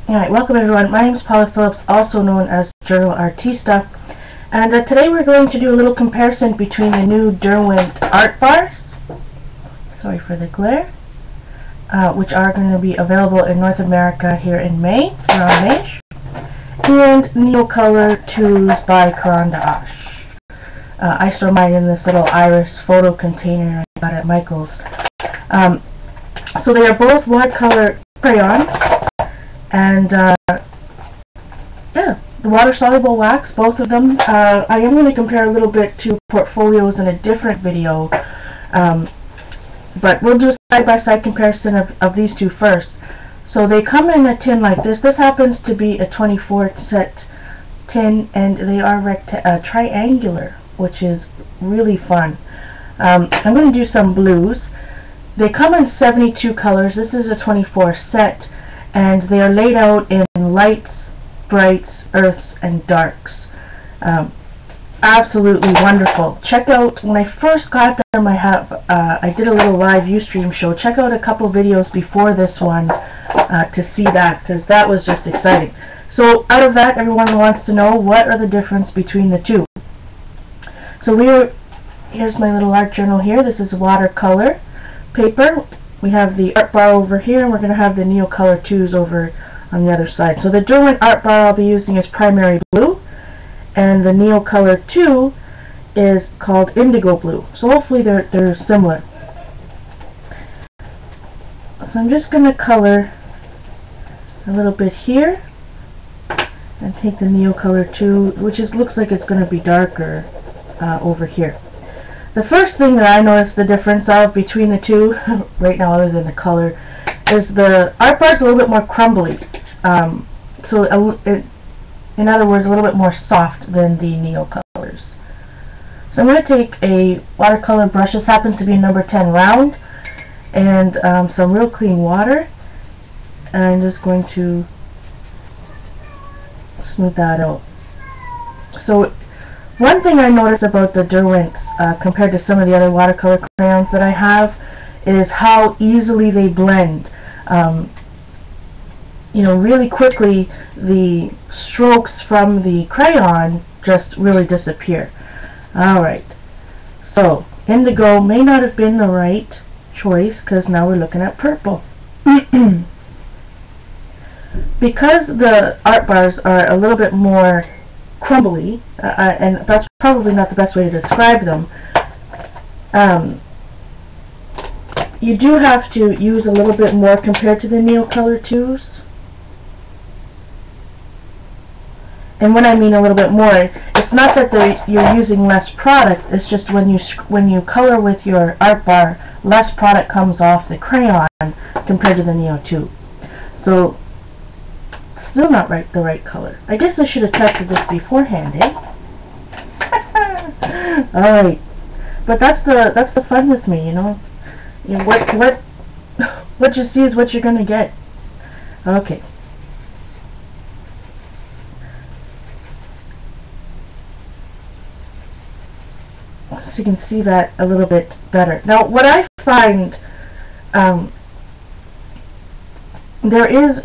Alright, welcome everyone. My name is Paula Phillips, also known as Derwent Artista, and today we're going to do a little comparison between the new Derwent Artbars, sorry for the glare, which are going to be available in North America here in May, around May, and Neocolor 2s by Caran d'Ache. I store mine in this little iris photo container I got at Michael's. So they are both watercolor crayons. And yeah, the water-soluble wax, both of them. I am going to compare a little bit to portfolios in a different video, but we'll do a side-by-side comparison of these two first. So they come in a tin like this. This happens to be a 24 set tin, and they are triangular, which is really fun. I'm going to do some blues. They come in 72 colors. This is a 24 set. And they are laid out in lights, brights, earths, and darks. Absolutely wonderful. Check out, when I first got them, I did a little live Ustream show. Check out a couple videos before this one to see that, because that was just exciting. So out of that, everyone wants to know what are the difference between the two. So here's my little art journal here. This is watercolor paper. We have the Artbar over here, and we're going to have the Neocolor 2s over on the other side. So the Derwent Artbar I'll be using is primary blue, and the Neocolor 2 is called indigo blue. So hopefully they're similar. So I'm just going to color a little bit here, and take the Neocolor 2, which looks like it's going to be darker over here. The first thing that I noticed the difference of between the two, right now other than the color, is the Artbar is a little bit more crumbly. In other words, a little bit more soft than the Neocolors. So I'm going to take a watercolor brush. This happens to be a number 10 round, and some real clean water. And I'm just going to smooth that out. So one thing I notice about the Derwents compared to some of the other watercolor crayons that I have is how easily they blend. You know, really quickly the strokes from the crayon just really disappear. Alright, so indigo may not have been the right choice, because now we're looking at purple. Because the Artbars are a little bit more crumbly, and that's probably not the best way to describe them, you do have to use a little bit more compared to the Neocolor 2s. And when I mean a little bit more, it's not that you're using less product, it's just when you color with your Artbar, less product comes off the crayon compared to the Neo 2. So still not the right color. I guess I should have tested this beforehand, eh? Alright. But that's the fun with me, you know. What you see is what you're gonna get. Okay. So you can see that a little bit better. Now what I find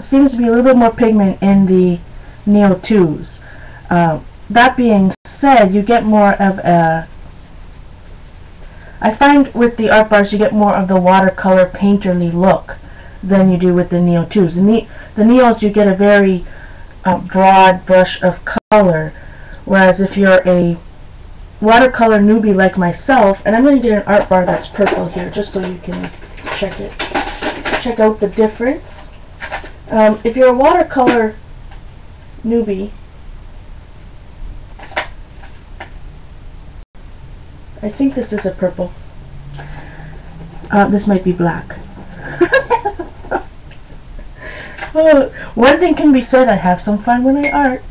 seems to be a little bit more pigment in the Neo 2s. That being said, you get more of I find with the Artbars you get more of the watercolor painterly look than you do with the Neo 2s. The Neos you get a very broad brush of color, whereas if you're a watercolor newbie like myself, and I'm going to get an Artbar that's purple here just so you can check out the difference. If you're a watercolor newbie, I think this is a purple. This might be black. Oh, one thing can be said, I have some fun when I art.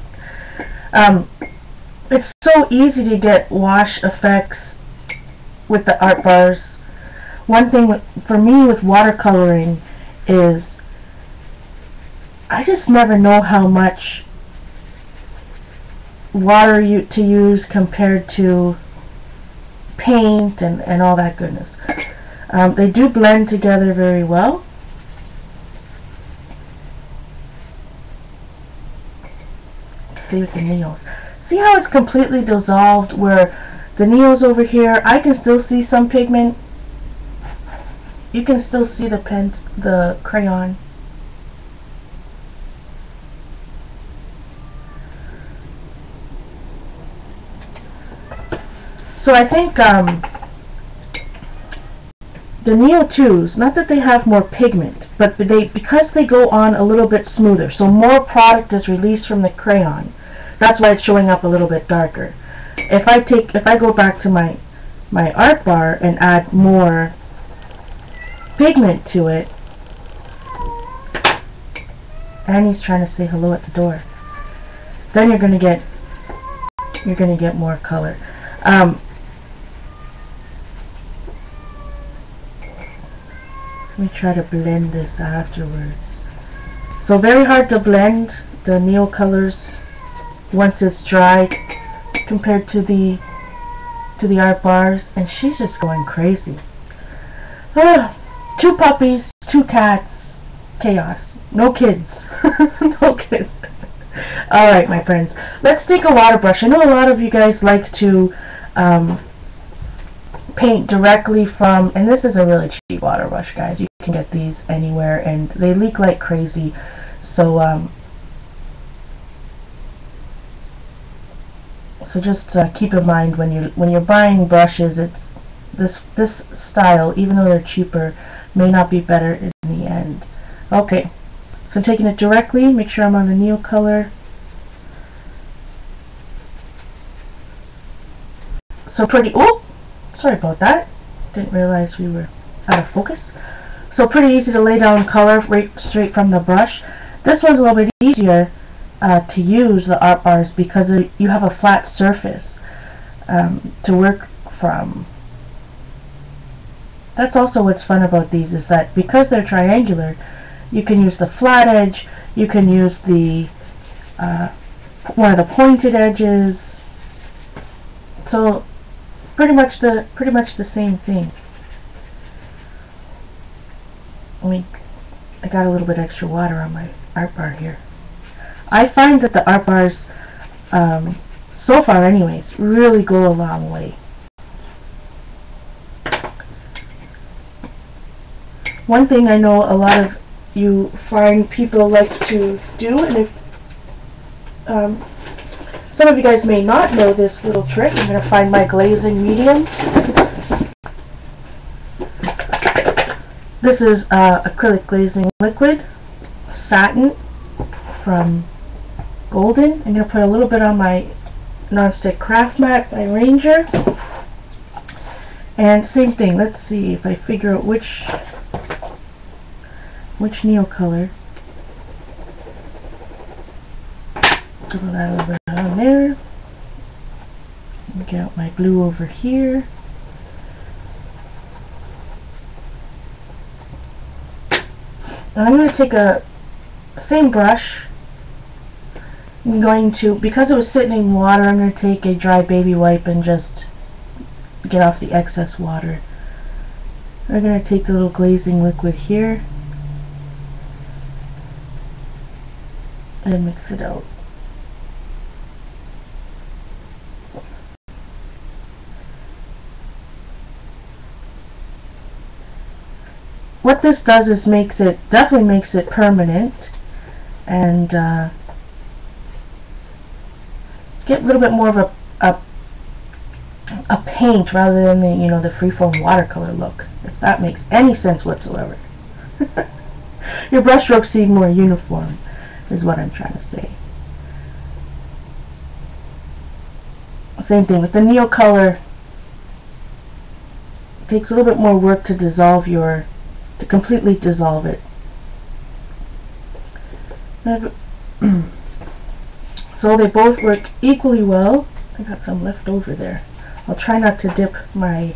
It's so easy to get wash effects with the Artbars. One thing for me with watercoloring is I just never know how much water to use compared to paint and all that goodness. They do blend together very well. say with the Neos. See how it's completely dissolved, where the Neos over here, I can still see some pigment. You can still see the crayon. So I think the Neo 2s, not that they have more pigment, but because they go on a little bit smoother, so more product is released from the crayon. That's why it's showing up a little bit darker. If I go back to my Artbar and add more pigment to it, and he's trying to say hello at the door, then you're gonna get more color. Let me try to blend this afterwards. So very hard to blend the Neocolors once it's dried compared to the Artbars, and she's just going crazy. 2 puppies, 2 cats, chaos. No kids. No kids. Alright, my friends. Let's take a water brush. I know a lot of you guys like to paint directly from, and this is a really cheap water brush, guys. You can get these anywhere, and they leak like crazy. So so just keep in mind when you're buying brushes, it's this style, even though they're cheaper, may not be better in the end. Okay, so I'm taking it directly. Make sure I'm on the Neocolor. So pretty. Oh, sorry about that. Didn't realize we were out of focus. So pretty easy to lay down color right straight from the brush. This one's a little bit easier to use, the Artbars, because you have a flat surface to work from. That's also what's fun about these, is that because they're triangular, you can use the flat edge, you can use the one of the pointed edges. So pretty much the same thing. I got a little bit extra water on my Artbar here. I find that the Artbars, so far anyways, really go a long way. One thing I know a lot of you fine people like to do, and if some of you guys may not know this little trick, I'm going to find my Glazing Medium. This is Acrylic Glazing Liquid, Satin from Golden. I'm going to put a little bit on my nonstick craft mat by Ranger. And same thing, let's see if I figure out which Neocolor. Put that a little bit on there. Get out my blue over here. And I'm going to take a same brush. I'm going to, because it was sitting in water, I'm going to take a dry baby wipe and just get off the excess water. I'm going to take the little glazing liquid here and mix it out. What this does is definitely makes it permanent, and get a little bit more of a paint rather than the freeform watercolor look, if that makes any sense whatsoever. Your brush strokes seem more uniform, is what I'm trying to say. Same thing with the Neocolor. It takes a little bit more work to to completely dissolve it. So they both work equally well. I got some left over there. I'll try not to dip my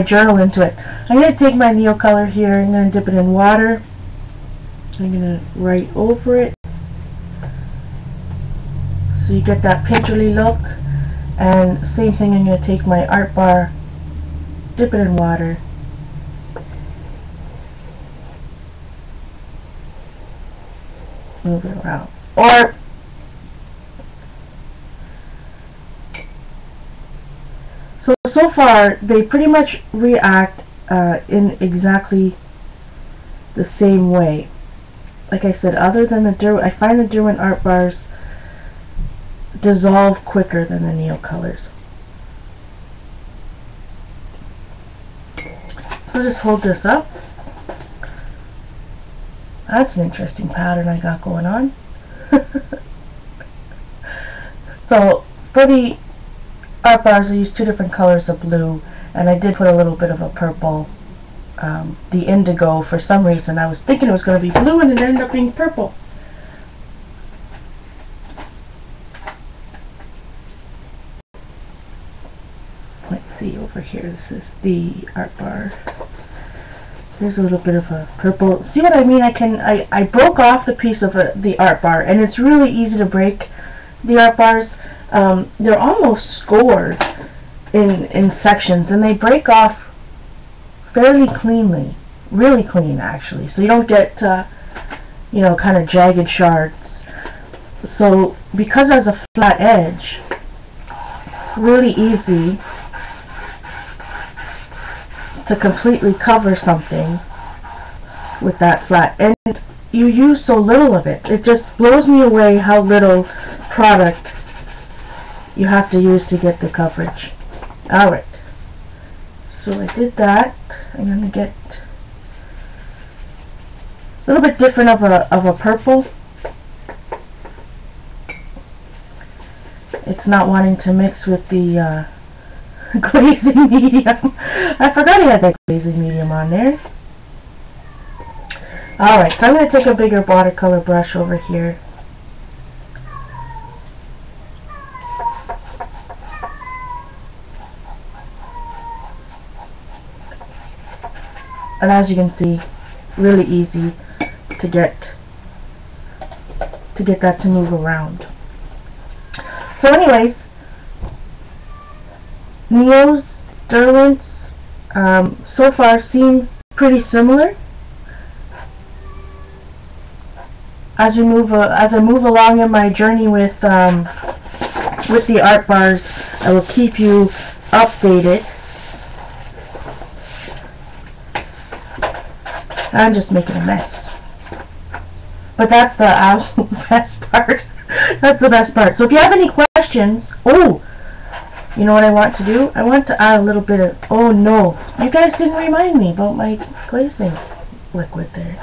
journal into it. I'm going to take my Neocolor here, I'm going to dip it in water. I'm going to write over it so you get that painterly look. And same thing, I'm going to take my Artbar, dip it in water, move it around. Or so far they pretty much react in exactly the same way. Like I said, other than I find the Derwent Artbars dissolve quicker than the Neocolors. So I'll just hold this up. That's an interesting pattern I got going on. So for the art bars I used 2 different colors of blue, and I did put a little bit of a purple, the indigo. For some reason I was thinking it was going to be blue and it ended up being purple. Let's see over here, this is the art bar. There's a little bit of a purple. See what I mean? I broke off the piece of the art bar, and it's really easy to break the art bars. They're almost scored in sections, and they break off fairly cleanly, really clean actually. So you don't get you know, kind of jagged shards. So because it has a flat edge, really easy to completely cover something with that flat, and you use so little of it. It just blows me away how little product you have to use to get the coverage. Alright, so I did that. I'm going to get a little bit different of a purple. It's not wanting to mix with the glazing medium. I forgot I had that glazing medium on there. Alright, so I'm going to take a bigger watercolor brush over here. And as you can see, really easy to get that to move around. So anyways, Neos, Derwents, so far seem pretty similar. As I move along in my journey with the art bars, I will keep you updated. I'm just making a mess, but that's the absolute best part. That's the best part. So if you have any questions, oh, you know what I want to do? I want to add a little bit of, oh no, you guys didn't remind me about my glazing liquid there.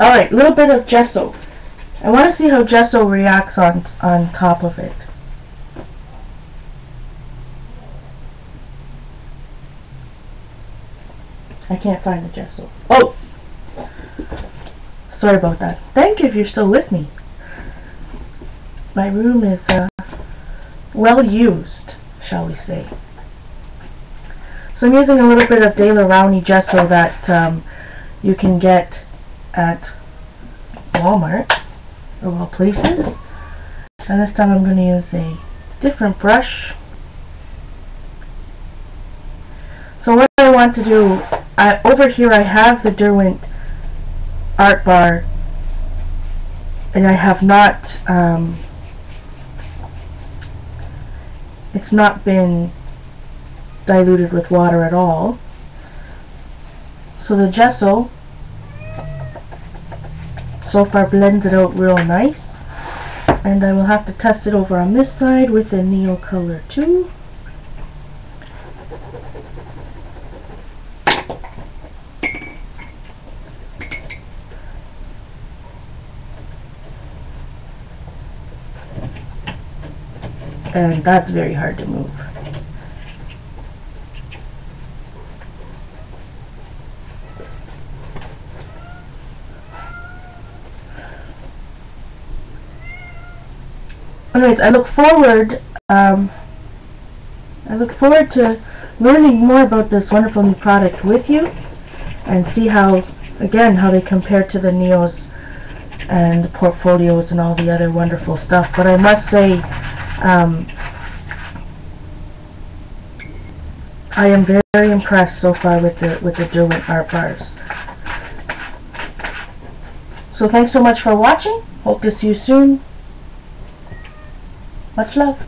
Alright, a little bit of gesso. I want to see how gesso reacts on top of it. I can't find the gesso. Oh! Sorry about that. Thank you if you're still with me. My room is well used, shall we say. So I'm using a little bit of De La Rowney gesso that you can get at Walmart, of all places. And this time I'm going to use a different brush. So what I want to do, over here I have the Derwent Artbar, and I have not, it's not been diluted with water at all. So the gesso so far blends it out real nice, and I will have to test it over on this side with the Neocolor too. And that's very hard to move. Anyways, I look forward to learning more about this wonderful new product with you, and see how, again, how they compare to the Neos and the portfolios and all the other wonderful stuff. But I must say, I am very impressed so far with the Derwent Artbars. So thanks so much for watching. Hope to see you soon. Much love.